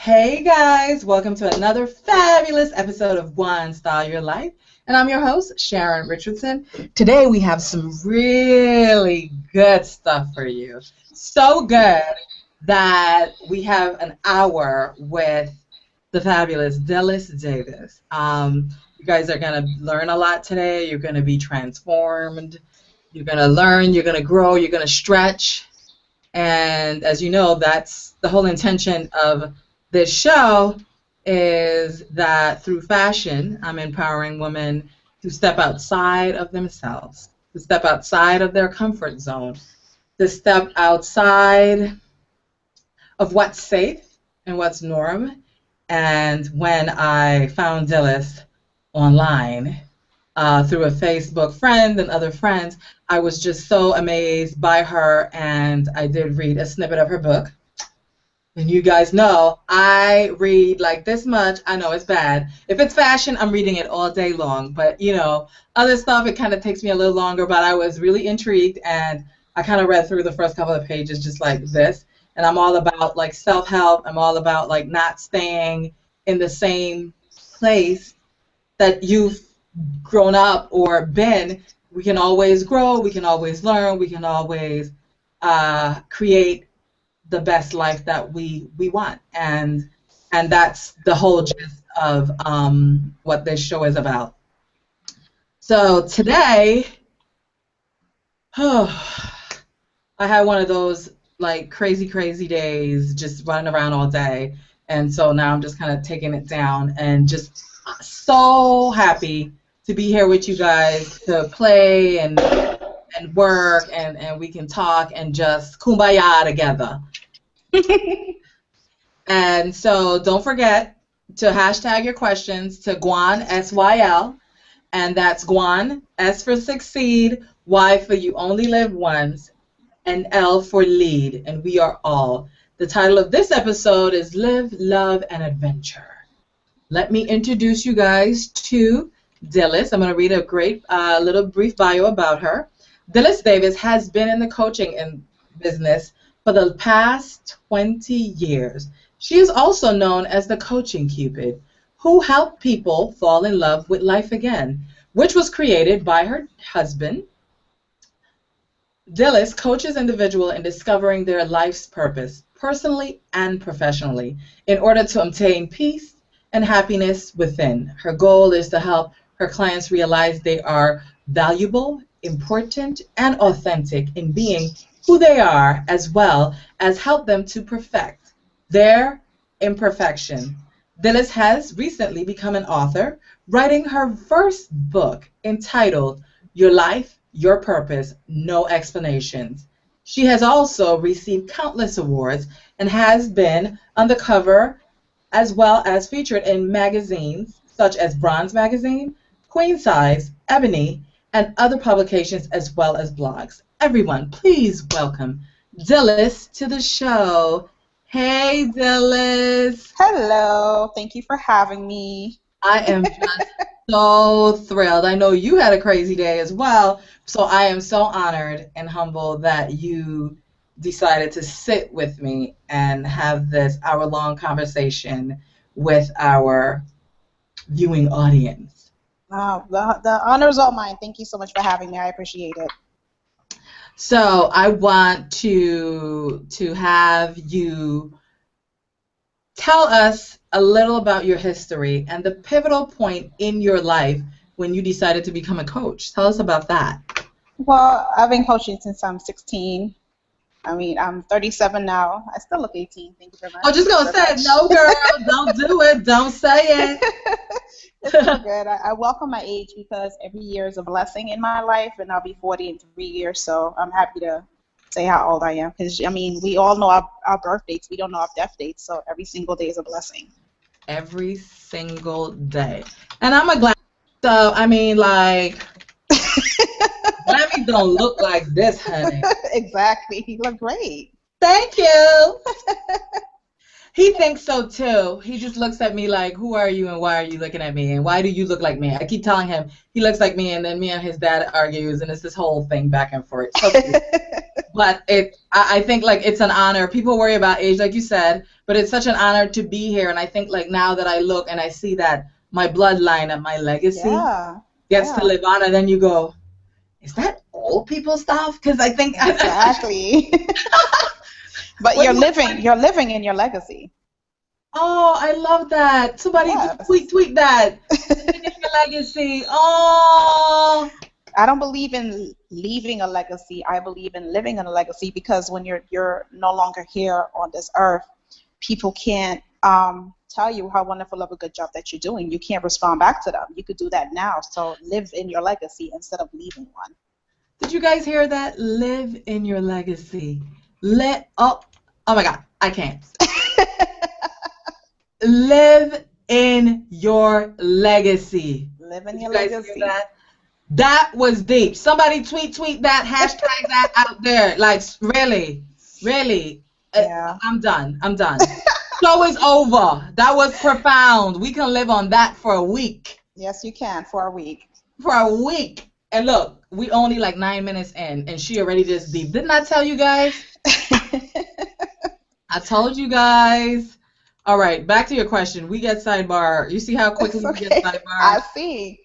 Hey guys, welcome to another fabulous episode of One Style Your Life. And I'm your host, Charon Richardson. Today we have some really good stuff for you. So good that we have an hour with the fabulous Dhylles Davis. You guys are going to learn a lot today. You're going to be transformed. You're going to learn. You're going to grow. You're going to stretch. And as you know, that's the whole intention of this show, is that through fashion, I'm empowering women to step outside of themselves, to step outside of their comfort zone, to step outside of what's safe and what's norm. And when I found Dhylles online through a Facebook friend and other friends, I was just so amazed by her, and I did read a snippet of her book. And you guys know I read like this much. I know it's bad. If it's fashion, I'm reading it all day long. But, you know, other stuff, it kind of takes me a little longer. But I was really intrigued, and I kind of read through the first couple of pages just like this. And I'm all about, like, self-help. I'm all about, like, not staying in the same place that you've grown up or been. We can always grow. We can always learn. We can always create the best life that we want, and that's the whole gist of what this show is about. So today, I had one of those like crazy days, just running around all day, and so now I'm just kind of taking it down, and just so happy to be here with you guys to play and work, and we can talk and just kumbaya together. And so don't forget to hashtag your questions to Guan, SYL, and that's Guan, S for succeed, Y for you only live once, and L for lead, and we are all. The title of this episode is Live, Love, and Adventure. Let me introduce you guys to Dhylles. I'm going to read a great little brief bio about her. Dhylles Davis has been in the coaching business for the past 20 years. She is also known as the Coaching Cupid, who helped people fall in love with life again, which was created by her husband. Dhylles coaches individuals in discovering their life's purpose, personally and professionally, in order to obtain peace and happiness within. Her goal is to help her clients realize they are valuable, important, and authentic in being who they are, as well as help them to perfect their imperfection. Dhylles has recently become an author, writing her first book entitled Your Life, Your Purpose, No Explanations. She has also received countless awards and has been on the cover as well as featured in magazines such as Bronze Magazine, Queen Size, Ebony, and other publications, as well as blogs. Everyone, please welcome Dhylles to the show. Hey, Dhylles. Hello. Thank you for having me. I am just so thrilled. I know you had a crazy day as well, so I am so honored and humbled that you decided to sit with me and have this hour-long conversation with our viewing audience. The honor is all mine. Thank you so much for having me. I appreciate it. So I want to have you tell us a little about your history and the pivotal point in your life when you decided to become a coach. Tell us about that. Well, I've been coaching since I'm 16. I mean, I'm 37 now. I still look 18. Thank you very much. I'm just going to say, no, girl, don't do it. Don't say it. It's so good. I welcome my age because every year is a blessing in my life, and I'll be 40 in 3 years, so I'm happy to say how old I am. Because, I mean, we all know our birth dates. We don't know our death dates, so every single day is a blessing. Every single day. And I'm a glad. So, I mean, like, Glammy don't look like this, honey. Exactly. You look great. Thank you. He thinks so too. He just looks at me like, who are you and why are you looking at me and why do you look like me? I keep telling him he looks like me, and then me and his dad argues, and it's this whole thing back and forth. So, but I think like it's an honor. People worry about age, like you said, but it's such an honor to be here. And I think like now that I look and I see that my bloodline and my legacy gets to live on, and then you go, is that old people stuff? Because I think exactly. But you're living in your legacy. Oh, I love that. Somebody tweet that. Living in your legacy. Oh. I don't believe in leaving a legacy. I believe in living in a legacy, because when you're no longer here on this earth, people can't tell you how wonderful of a good job that you're doing. You can't respond back to them. You could do that now. So live in your legacy instead of leaving one. Did you guys hear that? Live in your legacy. Oh my God, I can't. Live in your legacy. Live in your legacy. That was deep. Somebody tweet that, hashtag that out there. Like, really. Yeah. I'm done. Show is over. That was profound. We can live on that for a week. Yes, you can, for a week. For a week. And look, we only like 9 minutes in, and she already just deep. Didn't I tell you guys? I told you guys. All right, back to your question. We get sidebar. You see how quickly we get sidebar? I see.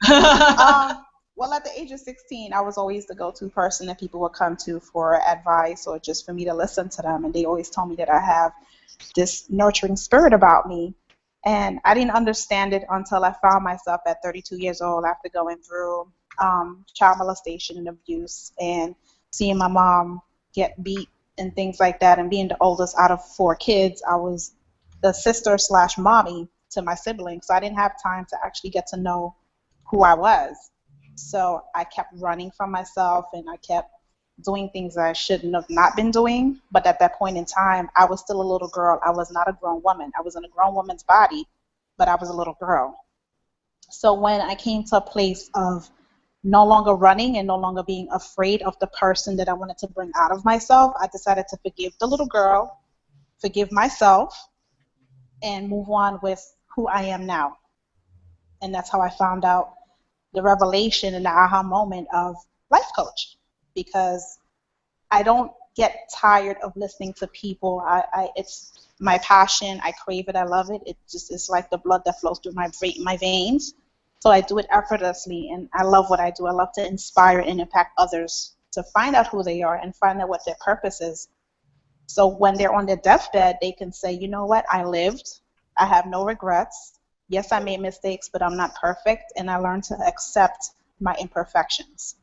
Well, at the age of 16, I was always the go-to person that people would come to for advice or just for me to listen to them. And they always told me that I have this nurturing spirit about me. And I didn't understand it until I found myself at 32 years old after going through child molestation and abuse and seeing my mom get beat and things like that, and being the oldest out of 4 kids. I was the sister/mommy to my siblings, so I didn't have time to actually get to know who I was. So I kept running from myself, and I kept doing things that I shouldn't have not been doing. But at that point in time, I was still a little girl. I was not a grown woman. I was in a grown woman's body, but I was a little girl. So when I came to a place of no longer running and no longer being afraid of the person that I wanted to bring out of myself, I decided to forgive the little girl, forgive myself, and move on with who I am now. And that's how I found out the revelation and the aha moment of life coach, because I don't get tired of listening to people. It's my passion. I crave it. I love it. It's like the blood that flows through my veins. So I do it effortlessly, and I love what I do. I love to inspire and impact others to find out who they are and find out what their purpose is. So when they're on their deathbed, they can say, you know what, I lived. I have no regrets. Yes, I made mistakes, but I'm not perfect, and I learned to accept my imperfections.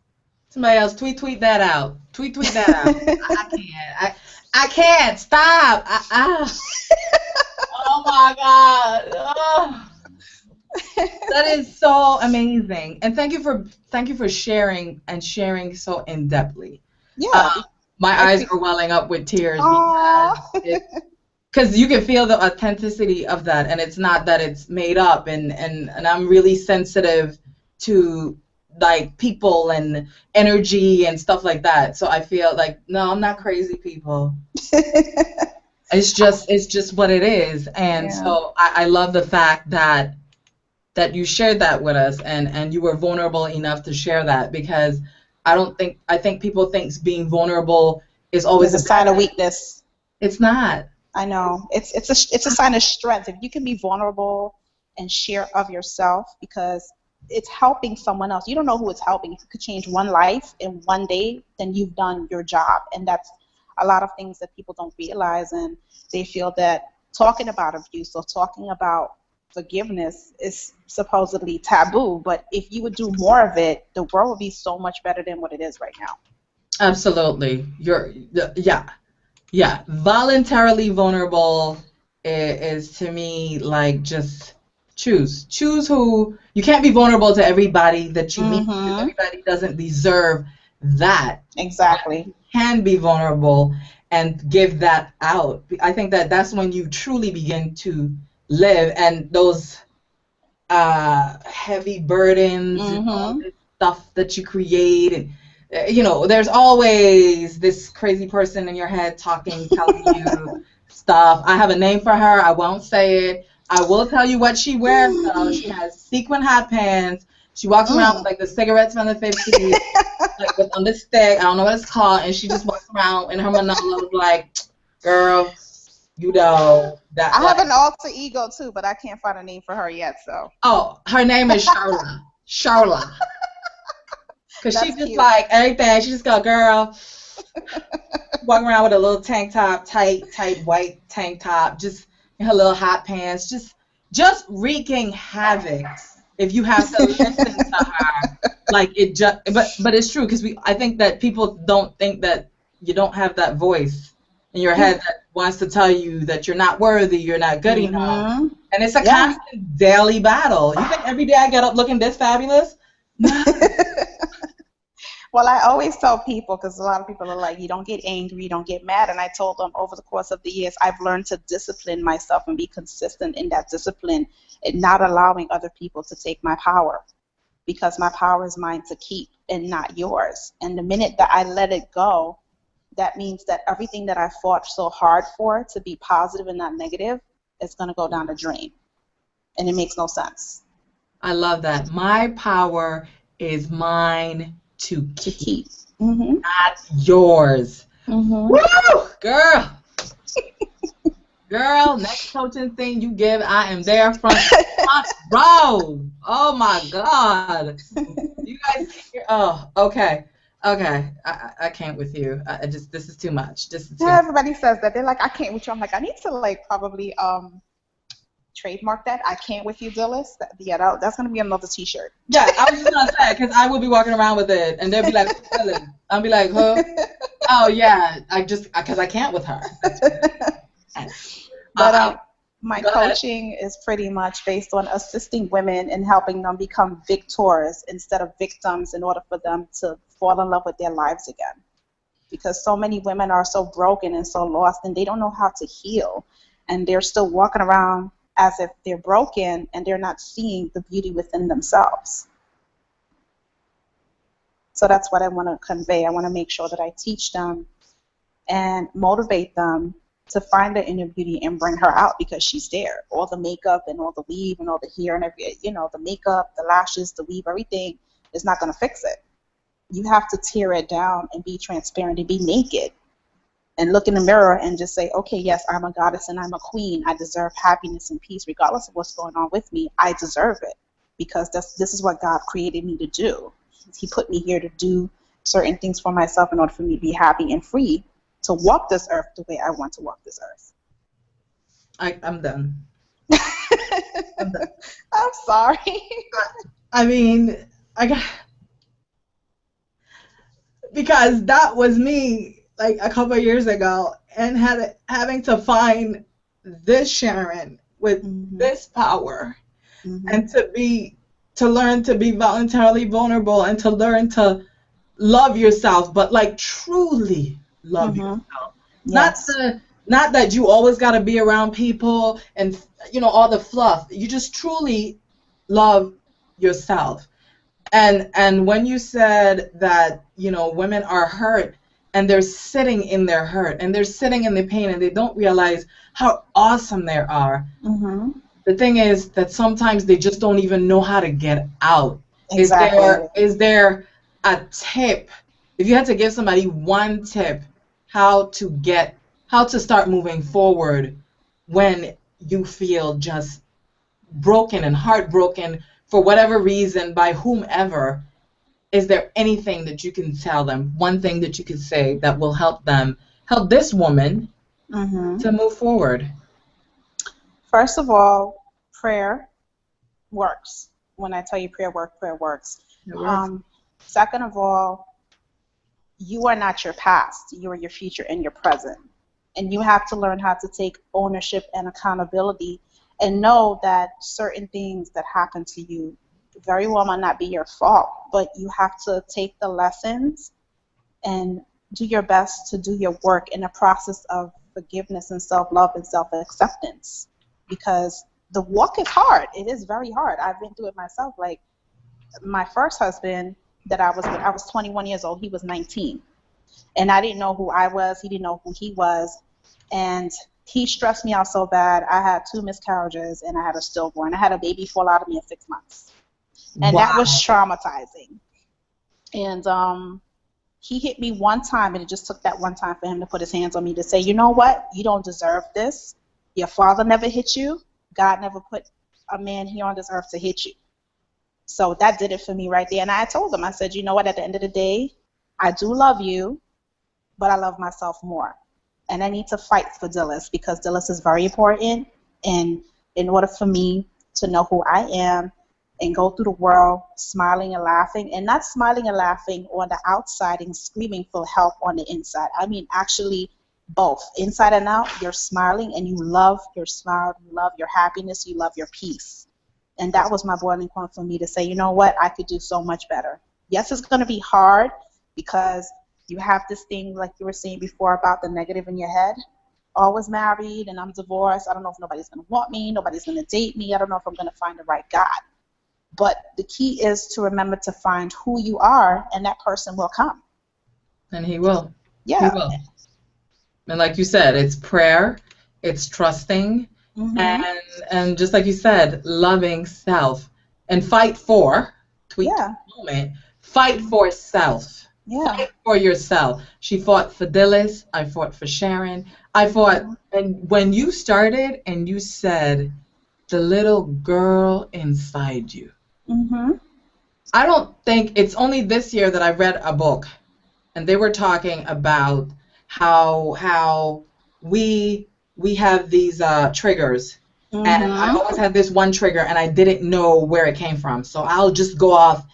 Somebody else tweet that out. Tweet that out. I can't. Stop. Oh my God. Oh. That is so amazing, and thank you for sharing so in depthly. Yeah, my eyes are welling up with tears because you can feel the authenticity of that, and it's not that it's made up. And I'm really sensitive to like people and energy and stuff like that. So I feel like no, I'm not crazy, people. It's just what it is, and so I love the fact that you shared that with us, and you were vulnerable enough to share that, because I think people think being vulnerable is always a sign of weakness. It's not. I know. It's a sign of strength. If you can be vulnerable and share of yourself, because it's helping someone else. You don't know who it's helping. If you could change one life in one day, then you've done your job. And that's a lot of things that people don't realize, and they feel that talking about abuse or talking about forgiveness is supposedly taboo, but if you would do more of it, the world would be so much better than what it is right now. Absolutely. Voluntarily vulnerable is to me like just choose who. You can't be vulnerable to everybody that you meet, because everybody doesn't deserve that. Exactly. You can be vulnerable and give that out. I think that's when you truly begin to live, and those heavy burdens and all this stuff that you create, and there's always this crazy person in your head telling you stuff. I have a name for her. I won't say it. I will tell you what she wears, though. She has sequin hot pants. She walks around with, like, the cigarettes from the 50s, like, on this stick. I don't know what it's called. And she just walks around in her Manolo, like, girl, you know. That, I like, have an alter ego, too, but I can't find a name for her yet, so. oh, her name is Charla. Charla. Because she just, cute. like, everything. She just go, girl. Walking around with a little tank top, tight white tank top, just in her little hot pants, just wreaking havoc. If you have to listen to her, like it just, but it's true because I think that people don't think that you don't have that voice in your head that wants to tell you that you're not worthy, you're not good enough, and it's a constant daily battle. You think every day I get up looking this fabulous? No. Well, I always tell people, because a lot of people are like, you don't get angry, you don't get mad. And I told them over the course of the years, I've learned to discipline myself and be consistent in that discipline and not allowing other people to take my power, because my power is mine to keep and not yours. And the minute that I let it go, that means that everything that I fought so hard for to be positive and not negative is going to go down the drain. And it makes no sense. I love that. My power is mine to keep, not yours. Woo! Girl, next coaching thing you give, I am there front row. Oh my God. You guys, oh, okay. I can't with you. This is too much. Everybody says that. They're like, I can't with you. I'm like, I need to, like, probably trademark that. I can't with you, Dhylles. Yeah, that's going to be another t-shirt. Yeah, I was just going to say, because I would be walking around with it, and they'd be like, I'll be like, who? Oh, yeah, because I can't with her. But my coaching is pretty much based on assisting women and helping them become victors instead of victims in order for them to fall in love with their lives again. Because so many women are so broken and so lost, and they don't know how to heal, and they're still walking around as if they're broken, and they're not seeing the beauty within themselves. So that's what I want to convey. I want to make sure that I teach them and motivate them to find the inner beauty and bring her out, because she's there. All the makeup and all the weave and all the hair and the makeup, the lashes, the weave, everything is not going to fix it. You have to tear it down and be transparent and be naked. And look in the mirror and just say, okay, yes, I'm a goddess and I'm a queen. I deserve happiness and peace regardless of what's going on with me. I deserve it, because this is what God created me to do. He put me here to do certain things for myself in order for me to be happy and free to walk this earth the way I want to walk this earth. I'm done. I'm done. I'm sorry. I mean, because that was me, like, a couple of years ago, and having to find this Sharon with this power, and to learn to be voluntarily vulnerable, and to learn to love yourself, but, like, truly love yourself. Yes. Not that you always got to be around people and all the fluff. You just truly love yourself. And when you said that women are hurt, and they're sitting in their hurt, and they're sitting in the pain, and they don't realize how awesome they are. The thing is that sometimes they just don't even know how to get out. Exactly. Is there a tip? If you had to give somebody one tip, how to start moving forward when you feel just broken and heartbroken for whatever reason by whomever, is there anything that you can tell them, one thing that you could say that will help this woman to move forward? First of all, prayer works. When I tell you prayer works. It works. Second of all, you are not your past. You are your future and your present. And you have to learn how to take ownership and accountability and know that certain things that happen to you very well might not be your fault, but you have to take the lessons and do your best to do your work in a process of forgiveness and self-love and self-acceptance, because the walk is hard. It is very hard. I've been through it myself. Like, my first husband that I was with, I was 21 years old. He was 19. And I didn't know who I was. He didn't know who he was. And he stressed me out so bad. I had 2 miscarriages and I had a stillborn. I had a baby fall out of me at 6 months. And that was Wow. traumatizing. And he hit me one time, and it just took that one time for him to put his hands on me to say, you know what? You don't deserve this. Your father never hit you. God never put a man here on this earth to hit you. So that did it for me right there. And I told him, I said, you know what? At the end of the day, I do love you, but I love myself more. And I need to fight for Dhylles, because Dhylles is very important. And in order for me to know who I am and go through the world smiling and laughing, and not smiling and laughing on the outside and screaming for help on the inside. I mean, actually both. Inside and out, you're smiling and you love your smile, you love your happiness, you love your peace. And that was my boiling point for me to say, you know what, I could do so much better. Yes, it's going to be hard because you have this thing, like you were saying before, about the negative in your head. I was married and I'm divorced. I don't know if nobody's going to want me. Nobody's going to date me. I don't know if I'm going to find the right guy. But the key is to remember to find who you are, and that person will come. And he will. Yeah. He will. And like you said, it's prayer, it's trusting, and just like you said, loving self. And fight for, tweet moment, fight for self. Yeah. Fight for yourself. She fought for Dhylles. I fought for Charon. I fought, and when you started and you said, the little girl inside you. I don't think, it's only this year that I read a book, and they were talking about how we have these triggers, and I always had this one trigger, and I didn't know where it came from. So I'll just go off.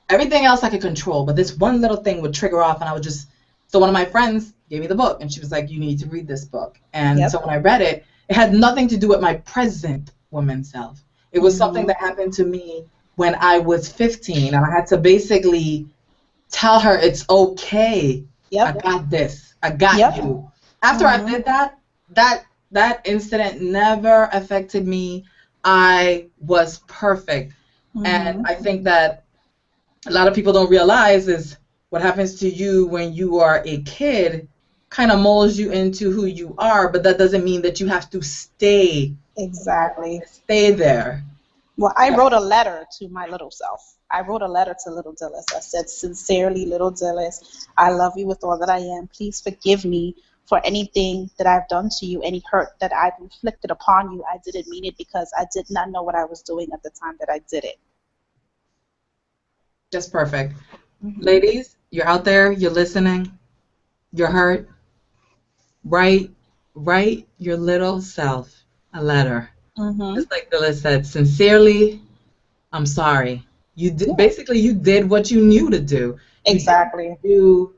Everything else I could control, but this one little thing would trigger off, and I would just. So one of my friends gave me the book, and she was like, "You need to read this book." And so when I read it, it had nothing to do with my present woman self. It was something that happened to me when I was 15, and I had to basically tell her it's okay. I got this. I got you. After I did that, that incident never affected me. I was perfect. And I think that a lot of people don't realize is what happens to you when you are a kid kind of molds you into who you are, but that doesn't mean that you have to stay there. Well, I wrote a letter to my little self. I wrote a letter to little Dhylles. I said, sincerely, little Dhylles, I love you with all that I am. Please forgive me for anything that I've done to you, any hurt that I've inflicted upon you. I didn't mean it because I did not know what I was doing at the time that I did it. That's perfect. Ladies, you're out there, you're listening, you're hurt. Write your little self a letter. Just like Dhylles said, sincerely, I'm sorry. You did basically you did what you knew to do. Exactly. You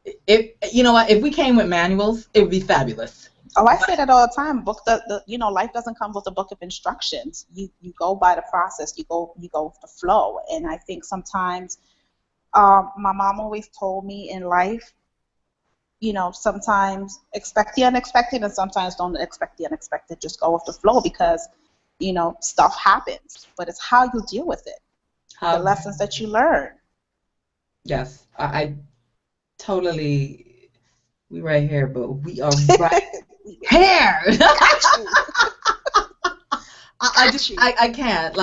know what? If we came with manuals, it would be fabulous. Oh, I say that all the time. Life doesn't come with a book of instructions. You go by the process. You go with the flow. And I think sometimes, my mom always told me in life, sometimes expect the unexpected and sometimes don't expect the unexpected. Just go with the flow because, stuff happens. But it's how you deal with it, the lessons that you learn. Yes, I totally, we right here, but we are right here. I can't.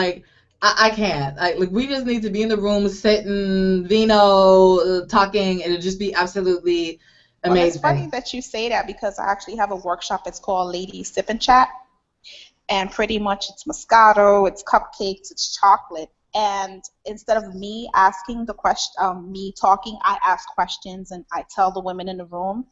I can't. Like, we just need to be in the room, sitting, vino, talking, and it'll just be absolutely amazing. Well, it's funny that you say that because I actually have a workshop. It's called Ladies Sip and Chat, and pretty much it's Moscato, it's cupcakes, it's chocolate. And instead of me asking the question, me talking, I ask questions and I tell the women in the room,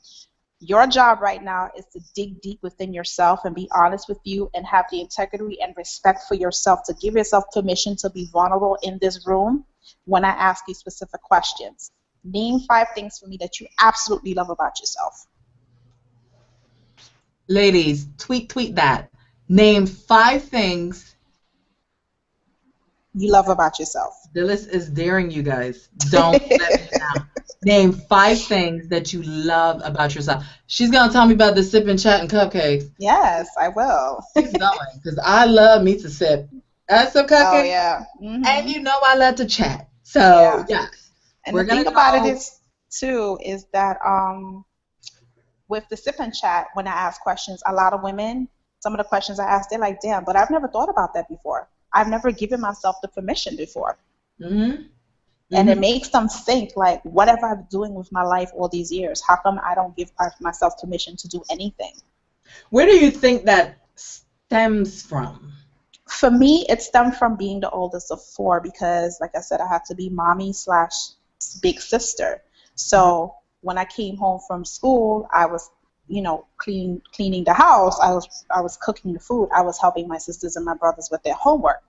your job right now is to dig deep within yourself and be honest with you and have the integrity and respect for yourself to give yourself permission to be vulnerable in this room when I ask you specific questions. Name 5 things for me that you absolutely love about yourself. Ladies, tweet that. Name 5 things you love about yourself. Dhylles is daring you guys. Don't let me down. Name 5 things that you love about yourself. She's going to tell me about the sip and chat and cupcakes. Yes, I will. She's going, because I love me to sip. That's some cupcakes. Oh, yeah. And I love to chat. So, yeah. And the thing about it is, too, is that with the sip and chat, when I ask questions, a lot of women, some of the questions I ask, they're like, damn, but I've never thought about that before. I've never given myself the permission before. Mm-hmm. And it makes them think, like, what have I been doing with my life all these years? How come I don't give myself permission to do anything? Where do you think that stems from? For me, it stemmed from being the oldest of four because, like I said, I had to be mommy / big sister. So when I came home from school, I was, cleaning the house. I was cooking the food. I was helping my sisters and my brothers with their homework.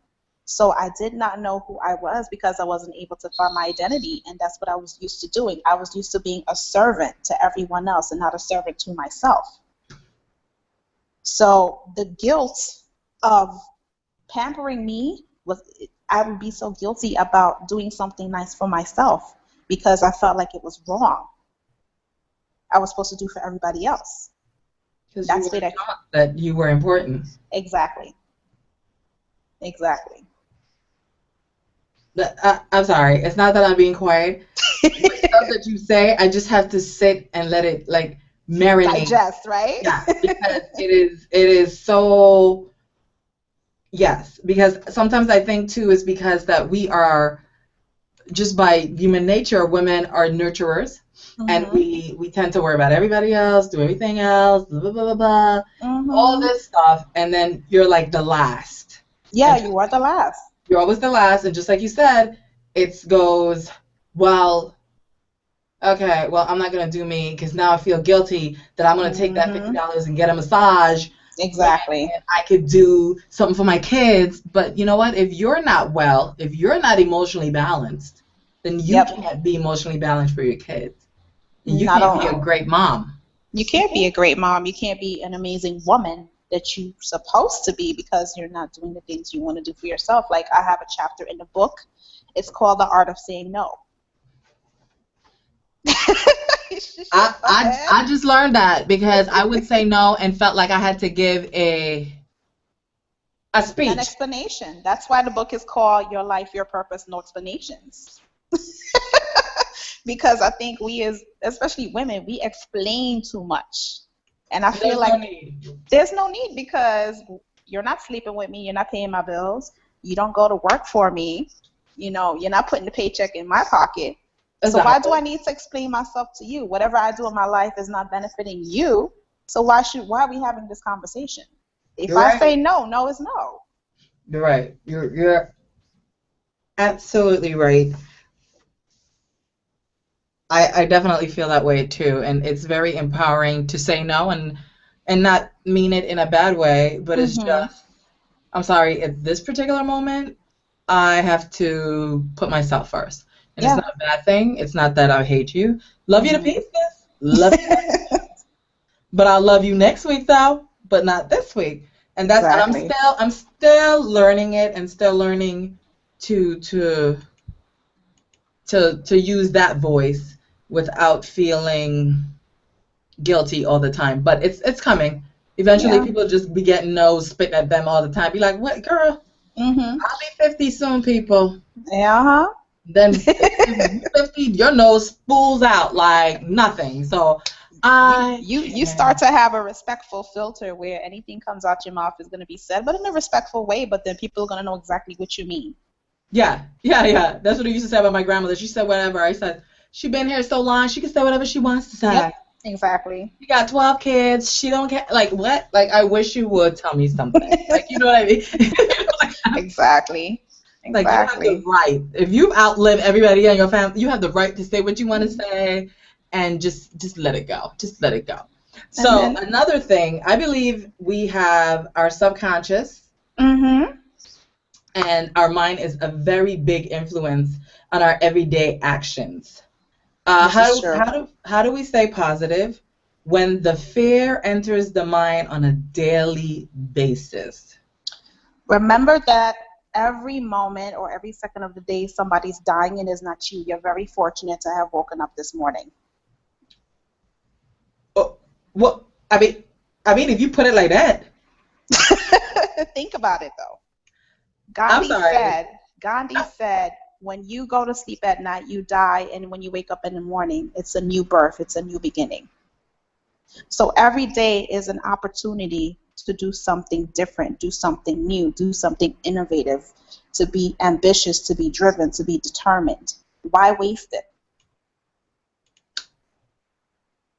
So I did not know who I was because I wasn't able to find my identity, and that's what I was used to doing. I was used to being a servant to everyone else and not a servant to myself. So the guilt of pampering me I would be so guilty about doing something nice for myself because I felt like it was wrong. I was supposed to do for everybody else. Because you were taught that you were important. Exactly. I'm sorry. It's not that I'm being quiet. The stuff that you say, I just have to sit and let it marinate. Digest, right? Yeah, because it is so. Yes, because sometimes I think too is because that we are just by human nature, women are nurturers, and we tend to worry about everybody else, do everything else, blah blah blah blah, all this stuff, and then you're like the last. Yeah, you are the last. You're always the last, and just like you said, it goes, well, okay, well, I'm not going to do me because now I feel guilty that I'm going to take that $50 and get a massage. Exactly. And I could do something for my kids, but you know what? If you're not well, if you're not emotionally balanced, then you can't be emotionally balanced for your kids. And you can't be a great mom. You can't be a great mom. You can't be an amazing woman that you're supposed to be because you're not doing the things you want to do for yourself. Like I have a chapter in the book. It's called The Art of Saying No. I just learned that because I would say no and felt like I had to give a speech. An explanation. That's why the book is called Your Life, Your Purpose, No Explanations. Because I think especially women, we explain too much. And I feel like there's no need because you're not sleeping with me. You're not paying my bills. You don't go to work for me. You're not putting the paycheck in my pocket. Exactly. So why do I need to explain myself to you? Whatever I do in my life is not benefiting you. So why are we having this conversation? If I say no, no is no. You're right. You're absolutely right. I definitely feel that way too, and it's very empowering to say no and not mean it in a bad way, but it's just, I'm sorry, at this particular moment, I have to put myself first. And it's not a bad thing. It's not that I hate you. Love you to pieces. Love you to pieces. But I'll love you next week though, but not this week. And that's and I'm still learning it and still learning to use that voice without feeling guilty all the time. But it's coming. Eventually people just be getting no's spitting at them all the time. Be like, what, girl? I'll be 50 soon, people. Yeah. Then 50, your nose spools out like nothing. So you start to have a respectful filter where anything comes out your mouth is going to be said, but in a respectful way. But then people are going to know exactly what you mean. Yeah. That's what I used to say about my grandmother. She said whatever. I said she been here so long, she can say whatever she wants to say. Yep, exactly. She got 12 kids. She don't care. Like what? Like I wish you would tell me something. Like you know what I mean? Exactly. Like you have the right. If you outlive everybody in your family, you have the right to say what you want to say, and just let it go. Just let it go. So another thing, I believe we have our subconscious, and our mind is a very big influence on our everyday actions. How do we stay positive when the fear enters the mind on a daily basis? Remember that every moment or every second of the day somebody's dying and it's not you. You're very fortunate to have woken up this morning. Well, I mean, if you put it like that. Think about it though. Gandhi said, when you go to sleep at night, you die, and when you wake up in the morning, it's a new birth, it's a new beginning. So every day is an opportunity to do something different, do something new, do something innovative, to be ambitious, to be driven, to be determined. Why waste it?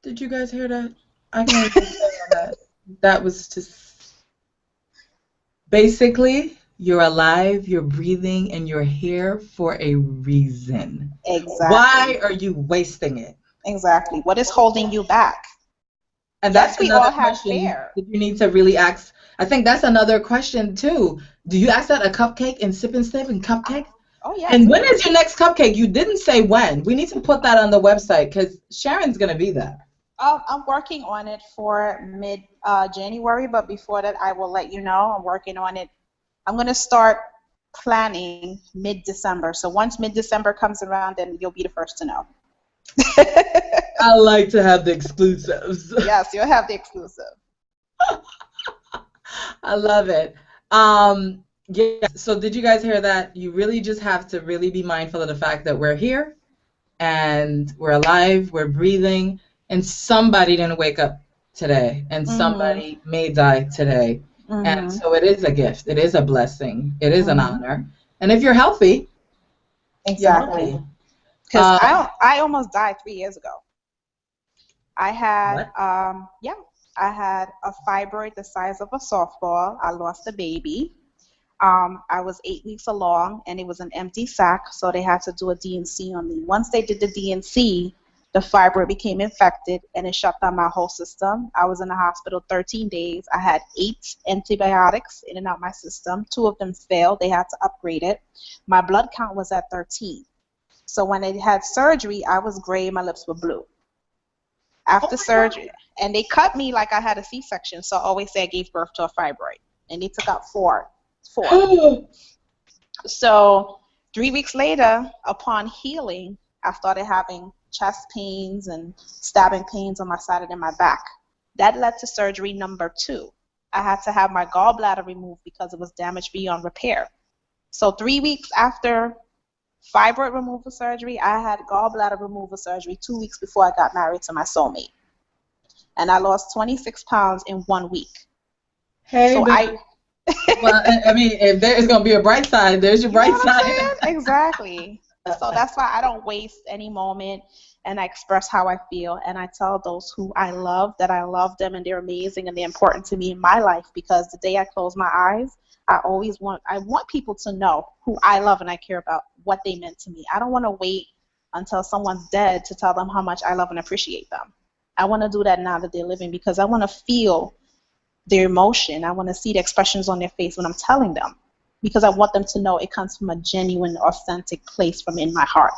Did you guys hear that? I can't even say on that. That was just basically you're alive, you're breathing, and you're here for a reason. Exactly. Why are you wasting it? Exactly. What is holding you back? And Yes, that's we another all have question fear. that you need to really ask. I think that's another question too. Do you ask that a cupcake and sip and cupcake? Oh, yeah. And when is your next cupcake? You didn't say when. We need to put that on the website because Sharon's going to be there. I'm working on it for mid-January, but before that, I will let you know. I'm working on it. I'm going to start planning mid-December. So once mid-December comes around, then you'll be the first to know. I like to have the exclusives. Yes, you'll have the exclusive. I love it. Yeah, so did you guys hear that? You really just have to really be mindful of the fact that we're here and we're alive, we're breathing, and somebody didn't wake up today, and somebody may die today. And so it is a gift. It is a blessing. It is an honor. And if you're healthy, exactly. You're healthy. Because I almost died 3 years ago. I had, I had a fibroid the size of a softball. I lost a baby. I was 8 weeks along, and it was an empty sac, so they had to do a D&C on me. Once they did the D&C, the fibroid became infected, and it shut down my whole system. I was in the hospital 13 days. I had 8 antibiotics in and out my system. 2 of them failed. They had to upgrade it. My blood count was at 13. So when they had surgery, I was gray, my lips were blue. After surgery, and they cut me like I had a C-section, so I always say I gave birth to a fibroid. And they took out 4. So 3 weeks later, upon healing, I started having chest pains and stabbing pains on my side and in my back. That led to surgery number 2. I had to have my gallbladder removed because it was damaged beyond repair. So 3 weeks after fibroid removal surgery, I had gallbladder removal surgery 2 weeks before I got married to my soulmate. And I lost 26 pounds in 1 week. Hey, so well, I mean, if there's going to be a bright side, there's your bright side. Exactly. So that's why I don't waste any moment, and I express how I feel, and I tell those who I love that I love them and they're amazing and they're important to me in my life, because the day I close my eyes, I want people to know who I love and I care about, what they meant to me. I don't want to wait until someone's dead to tell them how much I love and appreciate them. I want to do that now that they're living, because I want to feel their emotion. I want to see the expressions on their face when I'm telling them, because I want them to know it comes from a genuine, authentic place from in my heart.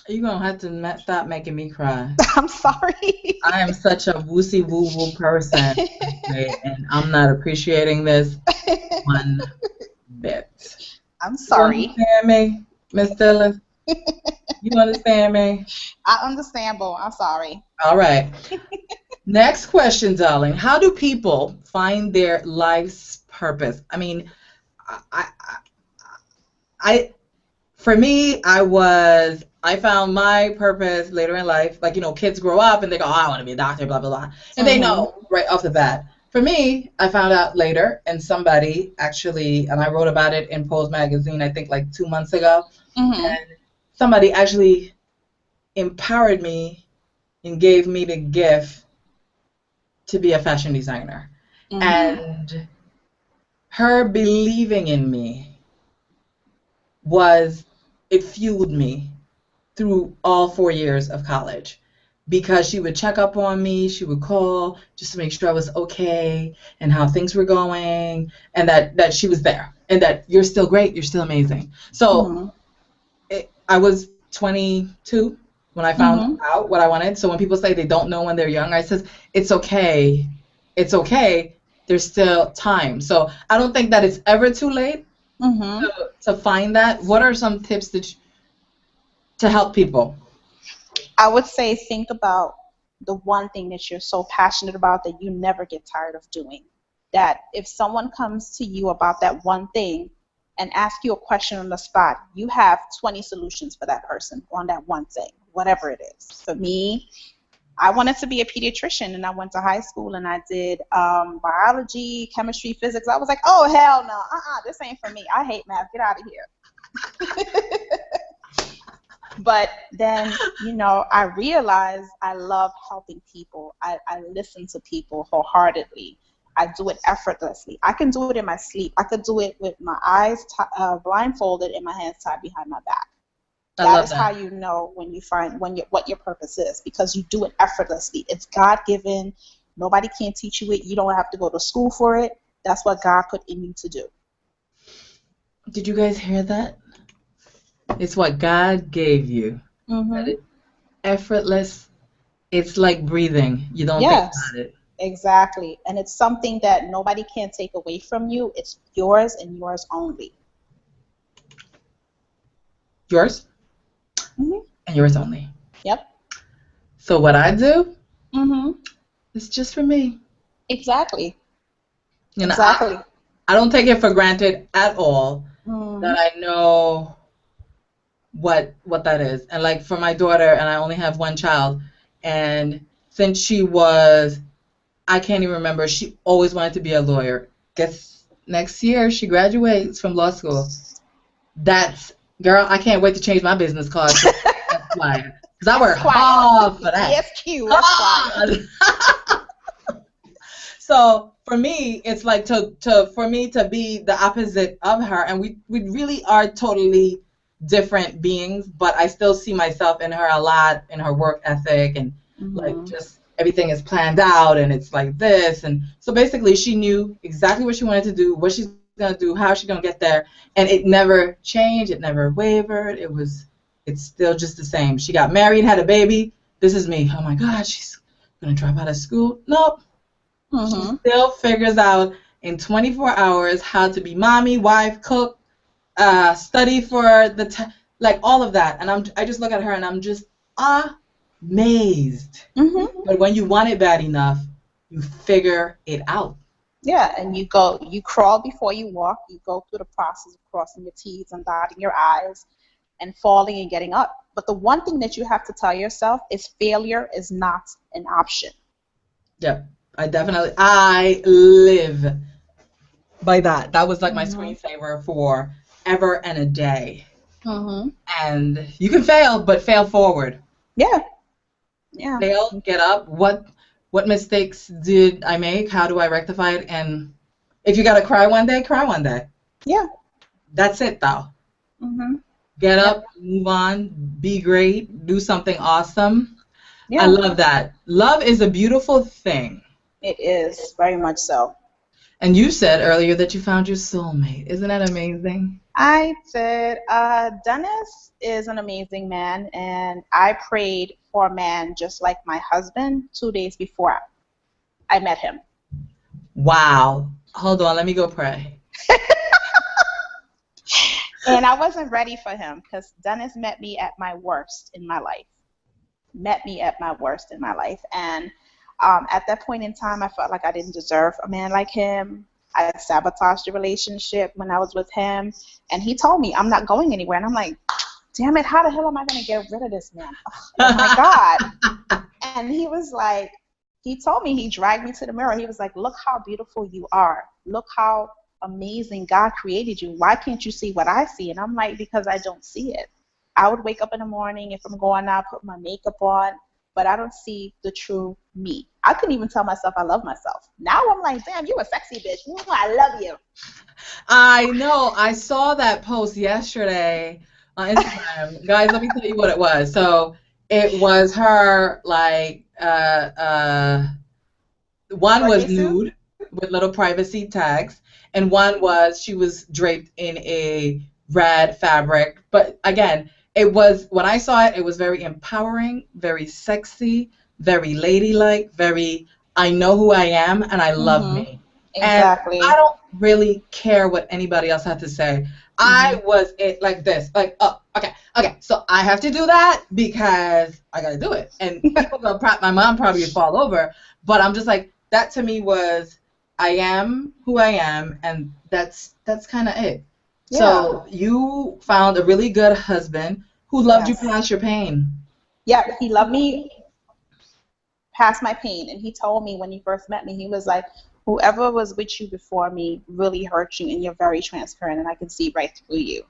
You're going to have to stop making me cry. I'm sorry. I am such a woosy woo-woo person, and I'm not appreciating this one bit. I'm sorry. You understand me, Miss Dhylles? You understand me? I understand, Bo. I'm sorry. All right. Next question, darling. How do people find their life's purpose? I mean, for me, I found my purpose later in life. Like, kids grow up and they go, oh, I want to be a doctor, blah, blah, blah. And they know right off the bat. For me, I found out later, and somebody actually, and I wrote about it in Pose magazine, I think like 2 months ago, and somebody actually empowered me and gave me the gift to be a fashion designer. And her believing in me it fueled me through all 4 years of college, because she would check up on me, she would call just to make sure I was okay and how things were going, and that she was there, and that you're still great, you're still amazing. So I was 22 when I found out what I wanted. So when people say they don't know when they're young, I says, it's okay. It's okay. There's still time. So I don't think that it's ever too late to find that. What are some tips to help people? I would say think about the one thing that you're so passionate about that you never get tired of doing. That if someone comes to you about that one thing and ask you a question on the spot, you have 20 solutions for that person on that one thing, whatever it is. For me, I wanted to be a pediatrician, and I went to high school and I did biology, chemistry, physics. I was like, oh, hell no, this ain't for me. I hate math. Get out of here. But then, I realized I love helping people. I listen to people wholeheartedly. I do it effortlessly. I can do it in my sleep. I could do it with my eyes blindfolded and my hands tied behind my back. That is how you know when you find what your purpose is, because you do it effortlessly. It's God-given. Nobody can teach you it. You don't have to go to school for it. That's what God put in you to do. Did you guys hear that? It's what God gave you. Mm-hmm. Effortless. It's like breathing. You don't think about it. Exactly. And it's something that nobody can take away from you. It's yours and yours only. Yours? Mm-hmm. And yours only. Yep. So what I do, mm-hmm. it's just for me. Exactly. Exactly. I don't take it for granted at all that I know what that is. And like for my daughter, and I only have one child, and since she was, I can't even remember, she always wanted to be a lawyer. Guess next year she graduates from law school. Girl, I can't wait to change my business card to flyer, because I work hard for that. Yes, cute. So for me, it's like for me to be the opposite of her, and we really are totally different beings, but I still see myself in her a lot, in her work ethic, and like just everything is planned out, and it's like this. And so basically she knew exactly what she wanted to do, what she's going to do, how she's going to get there, and it never changed, it never wavered. It's still just the same. She got married, had a baby. This is me. Oh my God, she's going to drop out of school. Nope. She still figures out in 24 hours how to be mommy, wife, cook, study for like all of that. And I just look at her and I'm just amazed. But when you want it bad enough, you figure it out. Yeah, and you crawl before you walk. You go through the process of crossing your T's and dotting your I's and falling and getting up. But the one thing that you have to tell yourself is failure is not an option. Yeah, I live by that. That was like my screensaver for ever and a day. And you can fail, but fail forward. Yeah. Fail, get up. What mistakes did I make? How do I rectify it? And if you gotta cry one day, cry one day. Yeah. That's it, though. Get up, move on, be great, do something awesome. Yeah. I love that. Love is a beautiful thing. It is, very much so. And you said earlier that you found your soulmate. Isn't that amazing? I did. Dennis is an amazing man, and I prayed for a man just like my husband 2 days before I met him. Wow. Hold on, let me go pray. And I wasn't ready for him because Dennis met me at my worst in my life. And at that point in time, I felt like I didn't deserve a man like him. I sabotaged the relationship when I was with him. And he told me, I'm not going anywhere. And I'm like, damn it, how the hell am I going to get rid of this man? Oh, my God. And he was like, he told me, he dragged me to the mirror. He was like, look how beautiful you are. Look how amazing God created you. Why can't you see what I see? And I'm like, because I don't see it. I would wake up in the morning, if I'm going out, put my makeup on, but I don't see the true me. I couldn't even tell myself I love myself. Now I'm like, damn, you a sexy bitch. I love you. I know. I saw that post yesterday on Instagram. Guys, let me tell you what it was. So it was her, like, one was nude with little privacy tags, and one was she was draped in a red fabric. But again, it was, when I saw it, it was very empowering, very sexy, very ladylike, very, I know who I am and I love me. Exactly. And I don't really care what anybody else had to say. I was like this, like, oh, okay, so I have to do that because I got to do it. And people go, my mom probably would fall over, but I'm just like, that to me was, I am who I am, and that's kind of it. Yeah. So you found a really good husband who loved you past your pain. Yeah, he loved me. past my pain. And he told me when he first met me, he was like, whoever was with you before me really hurt you, and you're very transparent, and I can see right through you.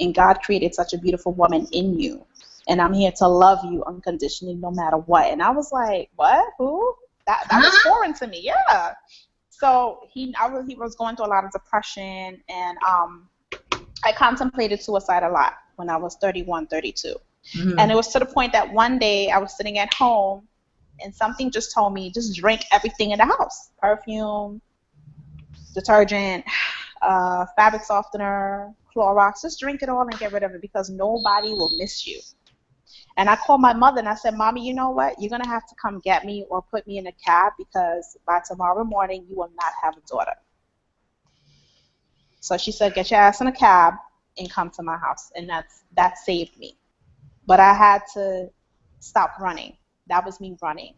And God created such a beautiful woman in you, and I'm here to love you unconditionally no matter what. And I was like, what? Who? That was foreign to me. Yeah. So he was going through a lot of depression, and I contemplated suicide a lot when I was 31, 32. Mm-hmm. And it was to the point that one day I was sitting at home, and something just told me, just drink everything in the house. Perfume, detergent, fabric softener, Clorox. Just drink it all and get rid of it, because nobody will miss you. And I called my mother and I said, Mommy, you know what? You're going to have to come get me or put me in a cab, because by tomorrow morning you will not have a daughter. So she said, get your ass in a cab and come to my house. And that saved me. But I had to stop running. That was me running.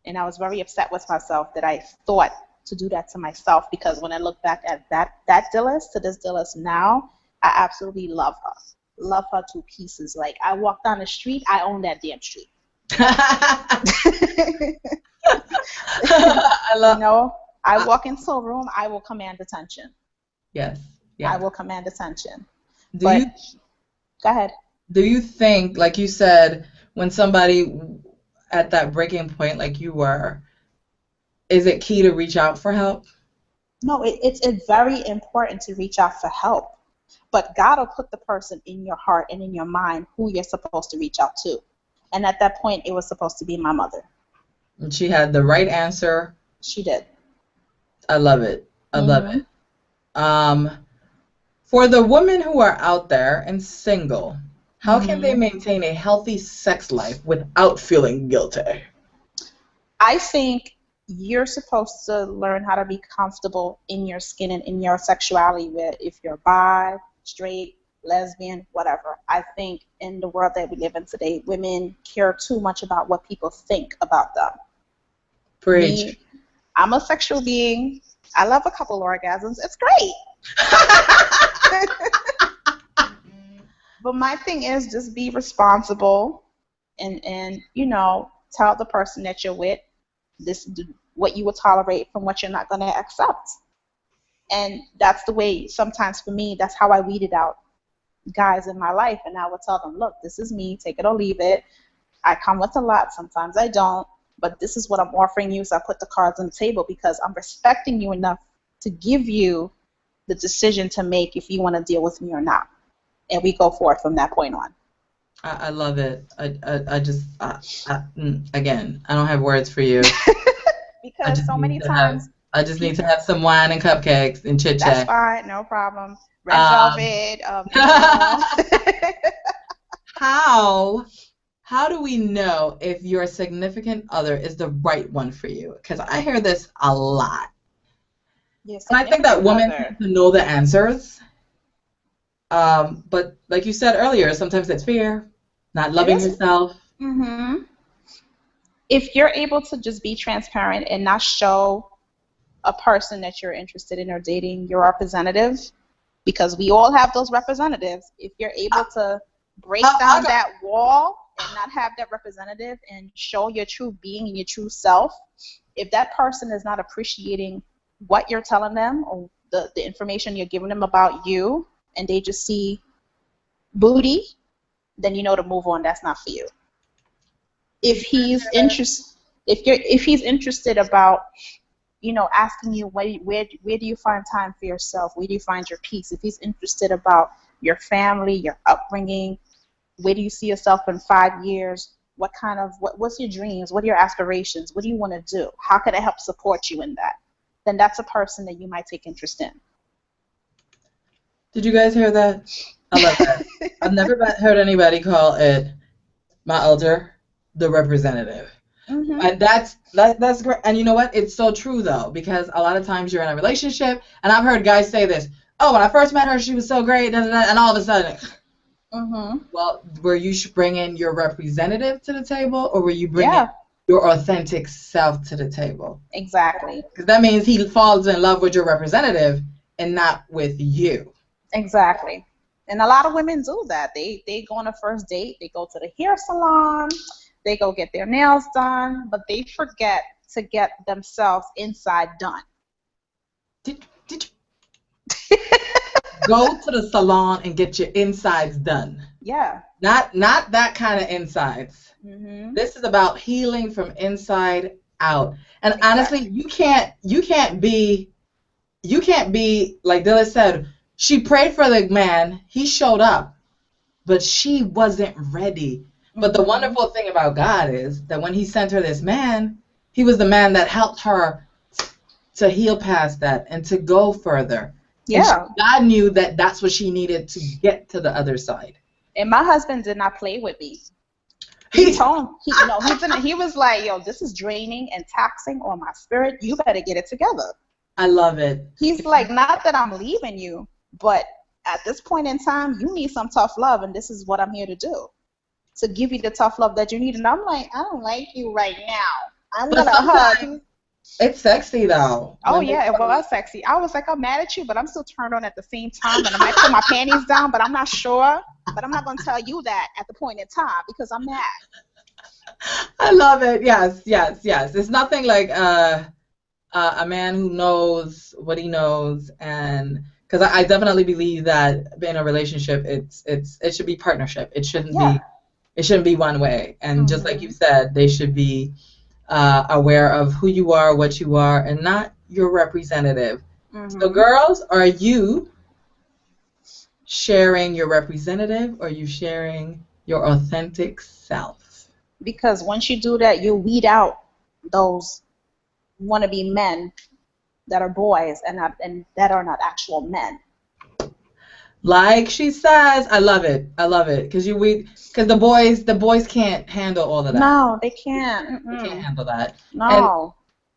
And I was very upset with myself that I thought to do that to myself, because when I look back at that Dhylles to this Dhylles now, I absolutely love her. Love her to pieces. Like, I walk down the street, I own that damn street. I walk into a room, I will command attention. Yes. I will command attention. Go ahead. Do you think, like you said, when somebody at that breaking point like you were, is it key to reach out for help? No, it's very important to reach out for help. But God will put the person in your heart and in your mind who you're supposed to reach out to. And at that point, it was supposed to be my mother. And she had the right answer. She did. I love it. I love it. For the women who are out there and single, how can they maintain a healthy sex life without feeling guilty? I think you're supposed to learn how to be comfortable in your skin and in your sexuality, where if you're bi, straight, lesbian, whatever. I think in the world that we live in today, women care too much about what people think about them. Preach. Me, I'm a sexual being. I love a couple orgasms. It's great. But my thing is, just be responsible and tell the person that you're with what you will tolerate from what you're not going to accept. And that's the way, sometimes for me, that's how I weeded out guys in my life. And I would tell them, look, this is me, take it or leave it. I come with a lot, sometimes I don't, but this is what I'm offering you, so I put the cards on the table, because I'm respecting you enough to give you the decision to make if you want to deal with me or not. And we go forward from that point on. I love it. Again, I don't have words for you. Because so many times. I just need to have some wine and cupcakes and chit chat. That's fine, no problem. Red velvet. How do we know if your significant other is the right one for you? Because I hear this a lot. Yes, and I think that women have to know the answers. But like you said earlier, sometimes it's fear, not loving yourself. Mm-hmm. If you're able to just be transparent and not show a person that you're interested in or dating your representative, because we all have those representatives. If you're able to break down that wall and not have that representative and show your true being and your true self, if that person is not appreciating what you're telling them or the information you're giving them about you, and they just see booty, then you know to move on. That's not for you. If he's interested about, asking you where do you find time for yourself? Where do you find your peace? If he's interested about your family, your upbringing, where do you see yourself in 5 years? What's your dreams? What are your aspirations? What do you want to do? How can I help support you in that? Then that's a person that you might take interest in. Did you guys hear that? I love that. I've never heard anybody call it my elder the representative. Mm-hmm. And that's great. And you know what? It's so true, though, because a lot of times you're in a relationship, and I've heard guys say this, when I first met her, she was so great, and all of a sudden, well, were you bringing your representative to the table, or were you bringing your authentic self to the table? Exactly. Because that means he falls in love with your representative and not with you. Exactly. And a lot of women do that. They go on a first date, they go to the hair salon, They go get their nails done, but they forget to get themselves inside done. Did you go to the salon and get your insides done? Yeah. Not that kind of insides. Mm-hmm. This is about healing from inside out. And honestly, you can't be like Dhylles said. She prayed for the man. He showed up, but she wasn't ready. But the wonderful thing about God is that when he sent her this man, he was the man that helped her to heal past that and to go further. Yeah. God knew that that's what she needed to get to the other side. And my husband did not play with me. He told him, he was like, yo, this is draining and taxing on my spirit. You better get it together. I love it. He's like, not that I'm leaving you, but at this point in time, you need some tough love, and this is what I'm here to do, to give you the tough love that you need. And I'm like, I don't like you right now. I'm going to hug. It's sexy, though. Oh, yeah, it was sexy. I was like, I'm mad at you, but I'm still turned on at the same time, and I might put my panties down, but I'm not sure. But I'm not going to tell you that at the point in time because I'm mad. I love it. Yes. It's nothing like a man who knows what he knows, and because I definitely believe that in a relationship, it should be partnership. It shouldn't be one way. And just like you said, they should be aware of who you are, what you are, and not your representative. So, girls, are you sharing your representative, or are you sharing your authentic self? Because once you do that, you weed out those wannabe men that are boys and that are not actual men. Like she says, I love it, because the boys can't handle all of that. No, they can't. They can't handle that. No. And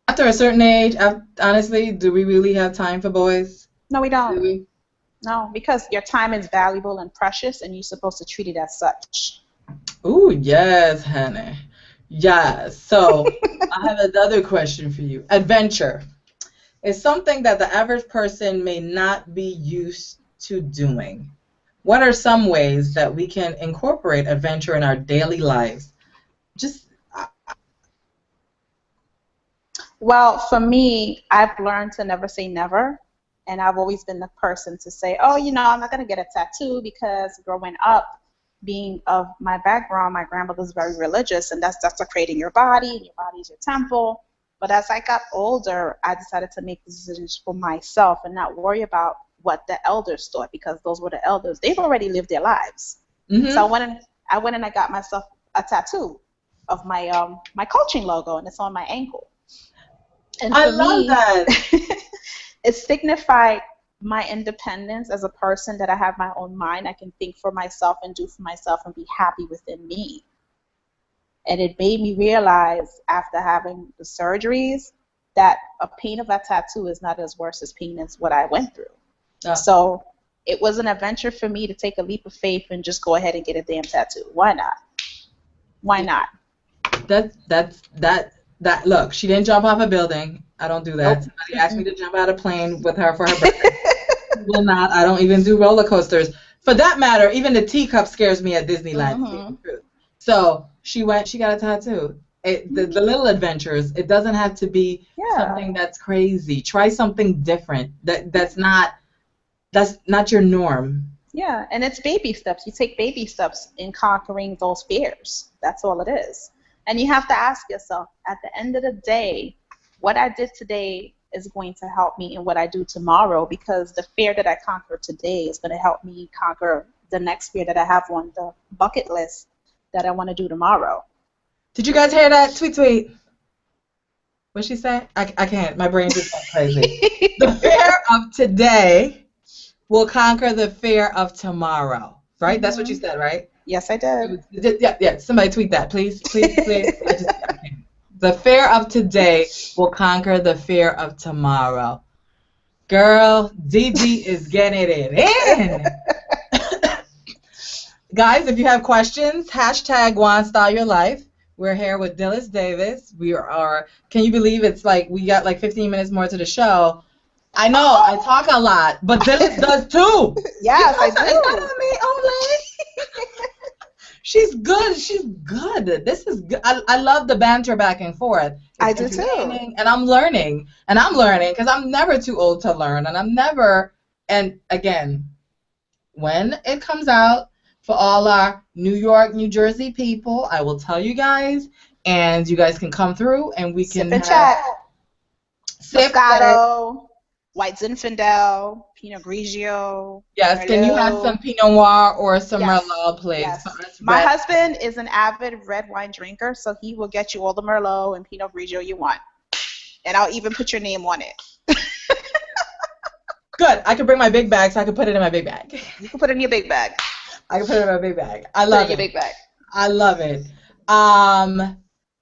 after a certain age, honestly, do we really have time for boys? No, we don't. Do we? No, because your time is valuable and precious, and you're supposed to treat it as such. Ooh, yes, honey. Yes. So I have another question for you. Adventure is something that the average person may not be used to doing. What are some ways that we can incorporate adventure in our daily lives? Well, for me, I've learned to never say never. And I've always been the person to say, oh, I'm not going to get a tattoo, because growing up, being of my background, my grandmother's very religious, and that's desecrating your body, and your body is your temple. But as I got older, I decided to make decisions for myself and not worry about what the elders thought, because those were the elders. They've already lived their lives. So I went and I got myself a tattoo of my my coaching logo, and it's on my ankle. And I love that. It signified my independence as a person, that I have my own mind. I can think for myself and do for myself and be happy within me. And it made me realize, after having the surgeries, that a pain of a tattoo is not as worse as pain as what I went through. So it was an adventure for me to take a leap of faith and just go ahead and get a damn tattoo. Why not? Why not? Look, she didn't jump off a building. I don't do that. Nope. Somebody asked me to jump out of a plane with her for her birthday. Will not. I don't even do roller coasters. For that matter, even the teacup scares me at Disneyland. So she got a tattoo. The little adventures. It doesn't have to be something that's crazy. Try something different. That's not your norm. Yeah, and it's baby steps. You take baby steps in conquering those fears. That's all it is. And you have to ask yourself, at the end of the day, what I did today is going to help me in what I do tomorrow, because the fear that I conquer today is going to help me conquer the next fear that I have on the bucket list that I want to do tomorrow. Did you guys hear that? Tweet. What'd she say? I can't. My brain just went crazy. The fear of today will conquer the fear of tomorrow. Right? That's what you said, right? Yes, I did. Yeah. Somebody tweet that, please. I can't. The fear of today will conquer the fear of tomorrow. Girl, DD is getting it in. Guys, if you have questions, hashtag #OneStyleYourLife. We're here with Dhylles Davis. Can you believe it's like we got like 15 minutes more to the show? I know, I talk a lot, but Dhylles does too. Yes, I do. It's not on me only. She's good. She's good. This is good. I love the banter back and forth. I It's do too. entertaining, and I'm learning. And I'm learning because I'm never too old to learn. And I'm never, and again, when it comes out for all our New York, New Jersey people, I will tell you guys, and you guys can come through, and we Sip can and have chat. sip. Moscato, White Zinfandel, Pinot Grigio. Yes, can you have Merlot. some Pinot Noir or some Yes, Merlot, please? yes. For us My red- husband is an avid red wine drinker, so he will get you all the Merlot and Pinot Grigio you want. And I'll even put your name on it. Good. I can bring my big bag, so I can put it in my big bag. You can put it in your big bag. I can put it in my big bag. I Put it love in your it. big bag. I love it.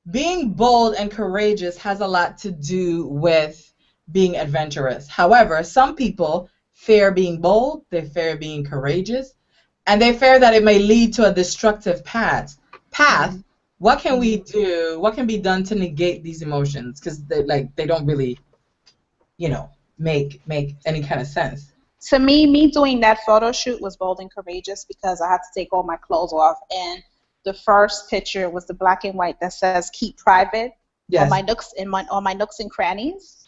Being bold and courageous has a lot to do with being adventurous. However, some people fear being bold, they fear being courageous, and they fear that it may lead to a destructive path. What can we do? What can be done to negate these emotions? Because they don't really, make any kind of sense. To me doing that photo shoot was bold and courageous because I had to take all my clothes off. And the first picture was the black and white that says "Keep private" on my nooks and crannies.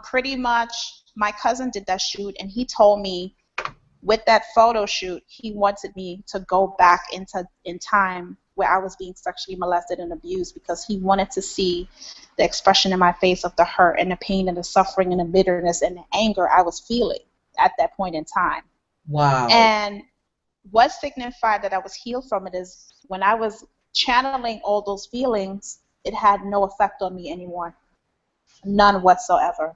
Pretty much, my cousin did that shoot, and he told me with that photo shoot, he wanted me to go back in time where I was being sexually molested and abused because he wanted to see the expression in my face of the hurt and the pain and the suffering and the bitterness and the anger I was feeling at that point in time. Wow. And what signified that I was healed from it is when I was channeling all those feelings, it had no effect on me anymore. None whatsoever.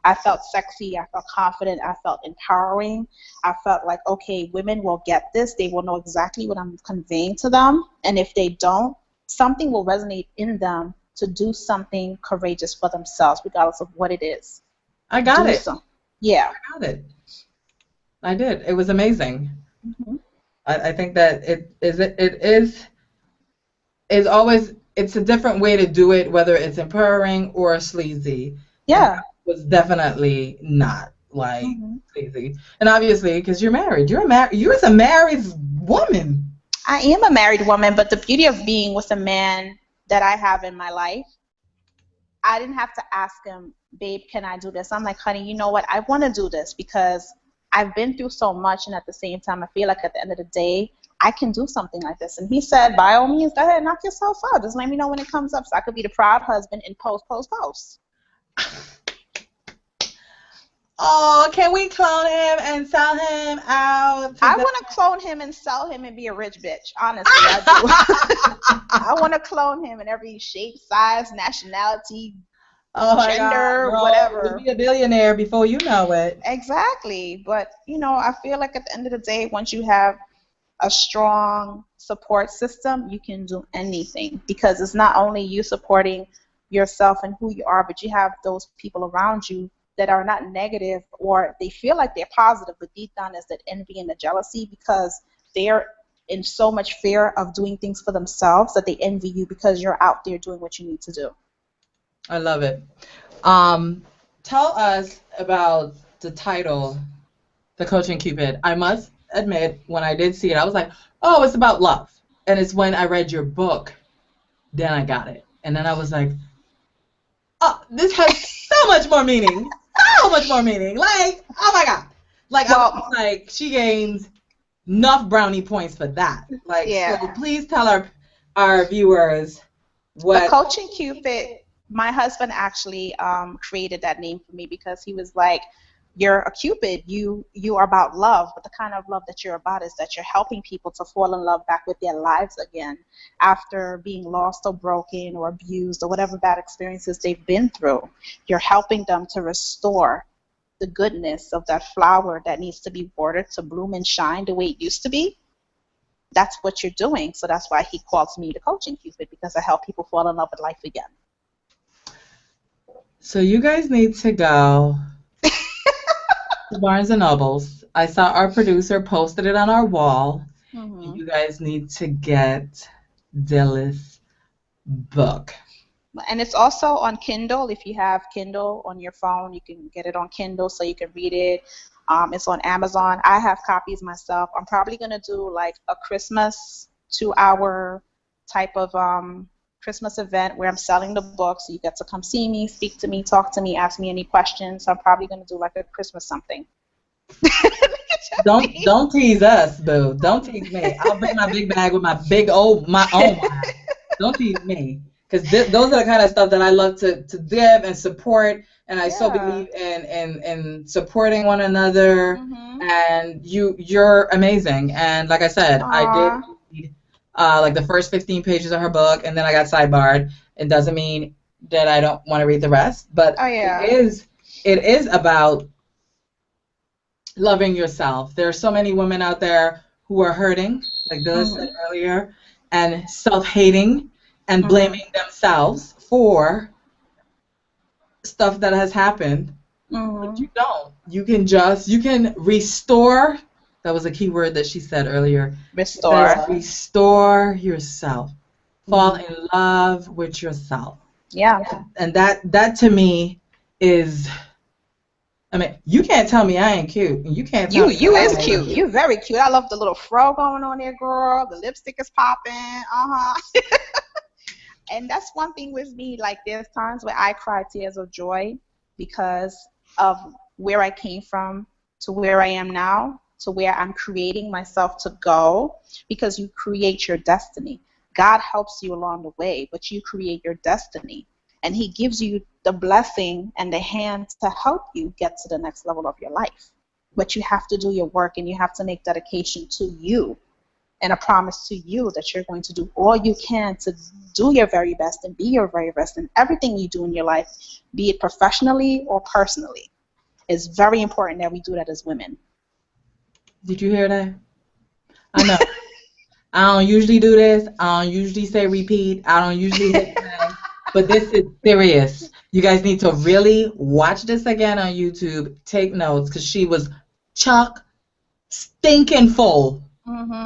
I felt sexy, I felt confident, I felt empowering. I felt like, okay, women will get this. They will know exactly what I'm conveying to them. And if they don't, something will resonate in them to do something courageous for themselves, regardless of what it is. I got it. Yeah. I got it. I did. It was amazing. Mm-hmm. I think that it is always, it's a different way to do it, whether it's empowering or sleazy. Yeah. It was definitely not sleazy. And obviously, because you're married. You're a married woman. I am a married woman, but the beauty of being with a man that I have in my life, I didn't have to ask him, babe, can I do this? I'm like, honey, you know what? I want to do this because I've been through so much, and at the same time, I feel like at the end of the day, I can do something like this. And he said, by all means, go ahead and knock yourself out. Just let me know when it comes up so I could be the proud husband and post. Oh, can we clone him and sell him out? I want to clone him and sell him and be a rich bitch. Honestly, I do. I want to clone him in every shape, size, nationality, gender, whatever. You'll be a billionaire before you know it. Exactly. But, I feel like at the end of the day, once you have a strong support system, you can do anything because it's not only you supporting yourself and who you are, but you have those people around you that are not negative or they feel like they're positive, but deep down is that envy and the jealousy because they're in so much fear of doing things for themselves that they envy you because you're out there doing what you need to do. I love it. Tell us about the title, The Coaching Cupid. I must admit, when I did see it, I was like, oh, it's about love. And it's when I read your book, then I got it. And then I was like, oh, this has so much more meaning. So much more meaning. Like, oh my God. Like, she gains enough brownie points for that. Like, yeah. So please tell our viewers what. The Coaching Cupid, my husband actually created that name for me because he was like, you're a Cupid. You are about love, but the kind of love that you're about is that you're helping people to fall in love back with their lives again after being lost or broken or abused or whatever bad experiences they've been through. You're helping them to restore the goodness of that flower that needs to be watered to bloom and shine the way it used to be. That's what you're doing. So that's why he calls me the Coaching Cupid, because I help people fall in love with life again. So you guys need to go Barnes & Nobles. I saw our producer posted it on our wall. Mm-hmm. You guys need to get Dhylles' book. And it's also on Kindle. If you have Kindle on your phone, you can get it on Kindle so you can read it. It's on Amazon. I have copies myself. I'm probably going to do like a Christmas 2-hour type of Christmas event where I'm selling the book. So you get to come see me, speak to me, talk to me, ask me any questions. So I'm probably going to do like a Christmas something. Don't tease us, boo. Don't tease me. I'll bring my big bag with my own wine. Don't tease me. Because those are the kind of stuff that I love to give and support, and I so believe in supporting one another. Mm-hmm. And you're amazing. And like I said, I did read like the first 15 pages of her book, and then I got sidebarred. It doesn't mean that I don't want to read the rest, but it is about loving yourself. There are so many women out there who are hurting, like Dhylles said earlier, and self-hating and blaming themselves for stuff that has happened. But you don't. You can restore. That was a key word that she said earlier. Restore yourself. Fall in love with yourself. Yeah. And that to me is, I mean, you can't tell me I ain't cute. You can't tell me you is cute. You very cute. I love the little fro going on there, girl. The lipstick is popping. And that's one thing with me. Like, there's times where I cry tears of joy because of where I came from to where I am now, to where I'm creating myself to go, because you create your destiny. God helps you along the way, but you create your destiny. And he gives you the blessing and the hand to help you get to the next level of your life. But you have to do your work, and you have to make dedication to you and a promise to you that you're going to do all you can to do your very best and be your very best in everything you do in your life, be it professionally or personally. It's very important that we do that as women. Did you hear that? I know. I don't usually do this. I don't usually say repeat. I don't usually hit play. But this is serious. You guys need to really watch this again on YouTube. Take notes, because she was chock stinking full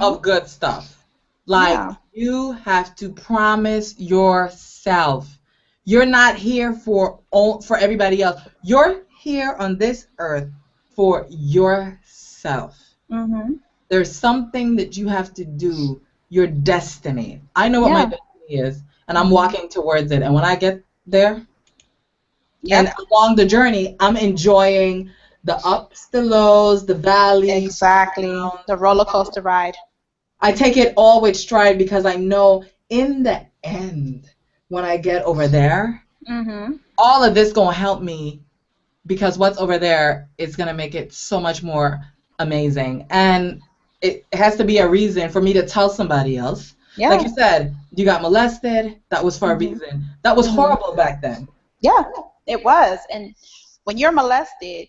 of good stuff. Like, you have to promise yourself. You're not here for everybody else. You're here on this earth for yourself. There's something that you have to do, your destiny. I know what my destiny is, and I'm walking towards it. And when I get there, and along the journey, I'm enjoying the ups, the lows, the valleys. Exactly. The roller coaster ride. I take it all with stride, because I know in the end, when I get over there, all of this going to help me, because what's over there is going to make it so much more amazing. And it has to be a reason for me to tell somebody else. Yeah. Like you said, you got molested. That was for a reason. That was horrible back then. Yeah, it was. And when you're molested,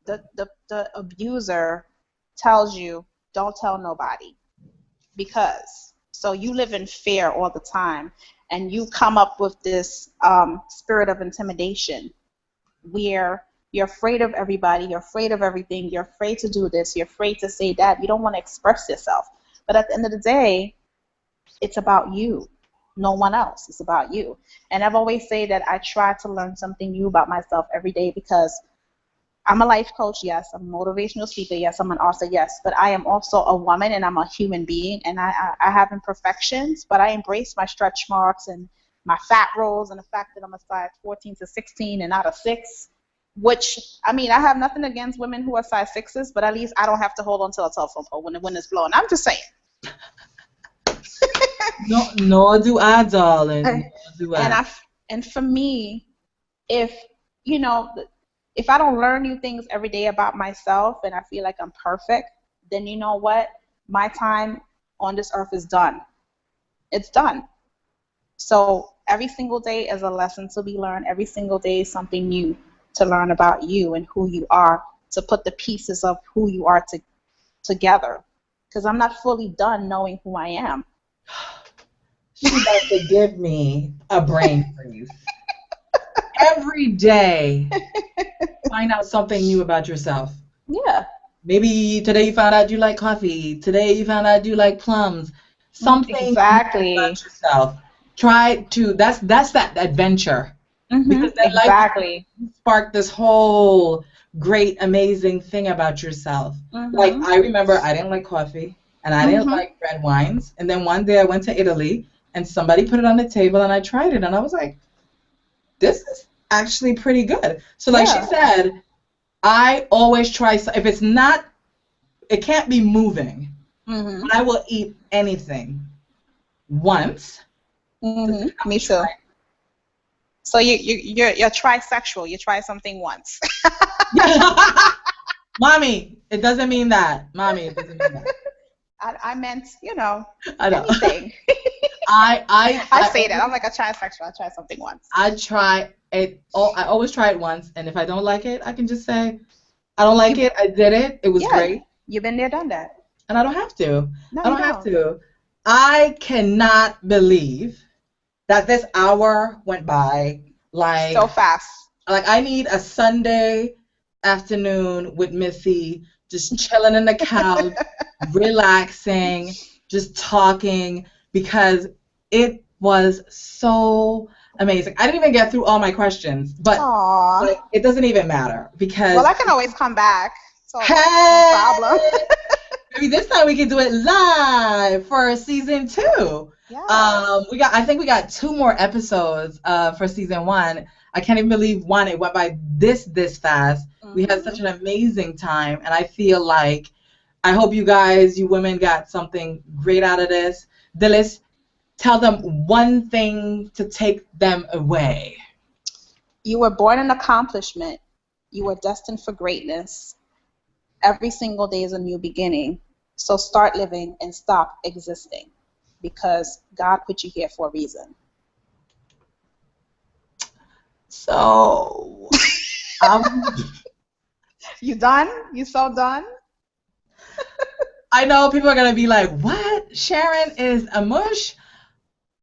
the abuser tells you, don't tell nobody. Because so you live in fear all the time, and you come up with this spirit of intimidation where you're afraid of everybody, you're afraid of everything, you're afraid to do this, you're afraid to say that, you don't want to express yourself. But at the end of the day, it's about you, no one else. It's about you. And I've always said that I try to learn something new about myself every day, because I'm a life coach, yes. I'm a motivational speaker, yes. I'm an author, yes. But I am also a woman, and I'm a human being, and I have imperfections, but I embrace my stretch marks and my fat rolls, and the fact that I'm a size 14 to 16 and not a 6, which, I mean, I have nothing against women who are size 6s, but at least I don't have to hold on to a telephone pole when the wind is blowing. I'm just saying. Nor do I, darling. Nor do I. And for me, if I don't learn new things every day about myself and I feel like I'm perfect, then you know what? My time on this earth is done. It's done. So every single day is a lesson to be learned. Every single day is something new to learn about you and who you are, to put the pieces of who you are together. Because I'm not fully done knowing who I am. She's about to give me a brain freeze. Every day, find out something new about yourself. Yeah. Maybe today you found out you like coffee. Today you found out you like plums. Something exactly about yourself. that's that adventure. Because then exactly. like spark this whole great, amazing thing about yourself. Like I remember I didn't like coffee and I didn't like red wines. And then one day I went to Italy and somebody put it on the table and I tried it and I was like, this is actually pretty good. So like she said, I always try, if it's not, it can't be moving. I will eat anything once. Me too. So you're trisexual. You try something once. Mommy, it doesn't mean that. Mommy, it doesn't mean that. I meant, I know. anything. I say that. I'm like a trisexual. I try something once. I try it. I always try it once, and if I don't like it, I can just say, I don't like it. I did it. It was great. You've been there, done that. And I don't have to. No, I don't have to. I cannot believe that this hour went by like so fast. Like I need a Sunday afternoon with Missy, just chilling in the couch, relaxing, just talking, because it was so amazing. I didn't even get through all my questions, but like, it doesn't even matter because. Well, I can always come back. So hey, no problem. Maybe this time we can do it live for season 2. Yeah. I think we got 2 more episodes for season 1. I can't even believe it went by this fast. We had such an amazing time, and I feel like I hope you guys, you women, got something great out of this. Dhylles, tell them one thing to take them away. You were born an accomplishment. You were destined for greatness. Every single day is a new beginning. So start living and stop existing, because God put you here for a reason. So, you done? You so done? I know people are going to be like, what? Sharon is a mush?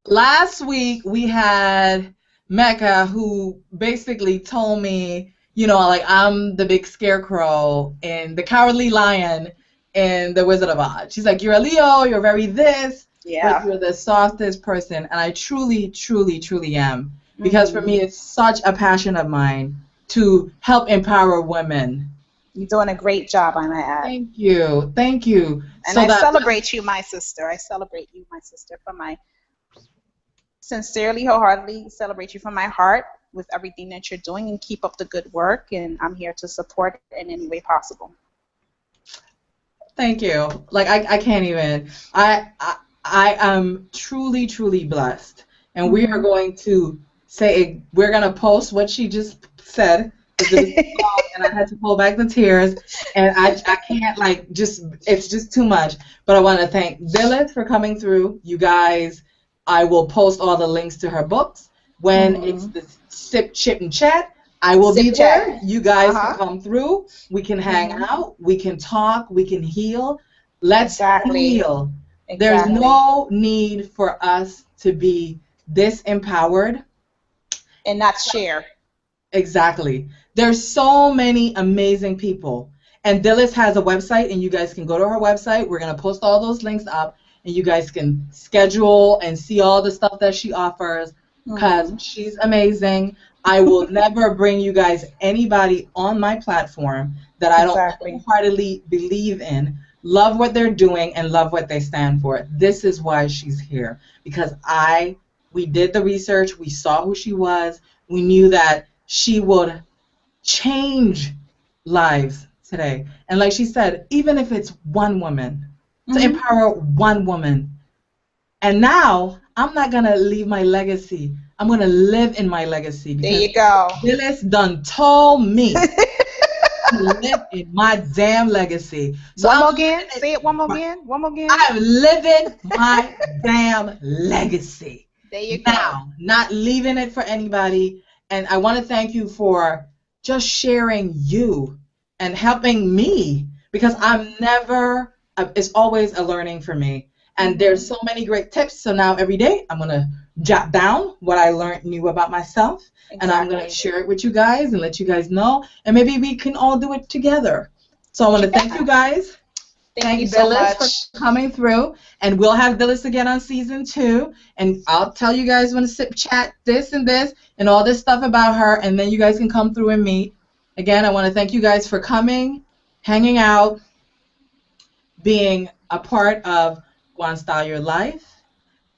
Last week we had Mecca, who basically told me, like I'm the big scarecrow and the cowardly lion in The Wizard of Oz. She's like, you're a Leo, you're very this, but you're the softest person. And I truly, truly, truly am. Because for me, it's such a passion of mine to help empower women. You're doing a great job, I might add. Thank you. Thank you. And I celebrate you, my sister. I celebrate you, my sister, sincerely, wholeheartedly celebrate you from my heart with everything that you're doing, and keep up the good work. And I'm here to support in any way possible. Thank you. Like, I can't even. I am truly, truly blessed. And we are going to we're going to post what she just said. And I had to pull back the tears. And I can't, it's just too much. But I want to thank Dhylles for coming through. You guys, I will post all the links to her books. When it's the Sip, Chip, and Chat, I will be there. You guys can come through. We can hang out. We can talk. We can heal. Let's heal. Exactly. There's no need for us to be this empowered. And not share. Exactly. There's so many amazing people. And Dhylles has a website, and you guys can go to her website. We're going to post all those links up, and you guys can schedule and see all the stuff that she offers, because she's amazing. I will never bring you guys anybody on my platform that I don't wholeheartedly believe in, love what they're doing, and love what they stand for. This is why she's here, because we did the research, we saw who she was, we knew that she would change lives today. And like she said, even if it's one woman, to empower one woman. And now, I'm not going to leave my legacy. I'm going to live in my legacy. There you go. Dhylles done told me to live in my damn legacy. So one more again. Say it one more again. One more again. I'm living my damn legacy. There you go. Now, not leaving it for anybody. And I want to thank you for just sharing you and helping me, because it's always a learning for me. And there's so many great tips. So now every day I'm going to jot down what I knew about myself. And I'm going to share it with you guys and let you guys know. And maybe we can all do it together. So I want to thank you guys. Thank you so Dhylles much for coming through, and we'll have Dhylles again on season 2, and I'll tell you guys when to chat this and all this stuff about her, and then you guys can come through and meet. Again, I want to thank you guys for coming, hanging out, being a part of Go On Style Your Life.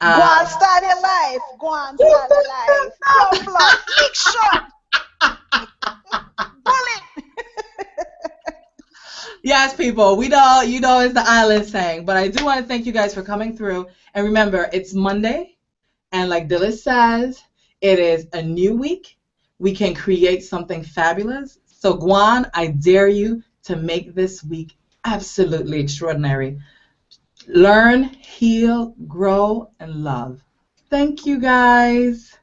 Go on, start your life. Go on, start your life. Blow, blow. Big shot. Bullet. Yes, people. We know, you know, it's the island saying, but I do want to thank you guys for coming through. And remember, it's Monday, and like Dhylles says, it is a new week. We can create something fabulous. So, Guan, I dare you to make this week absolutely extraordinary. Learn, heal, grow, and love. Thank you, guys.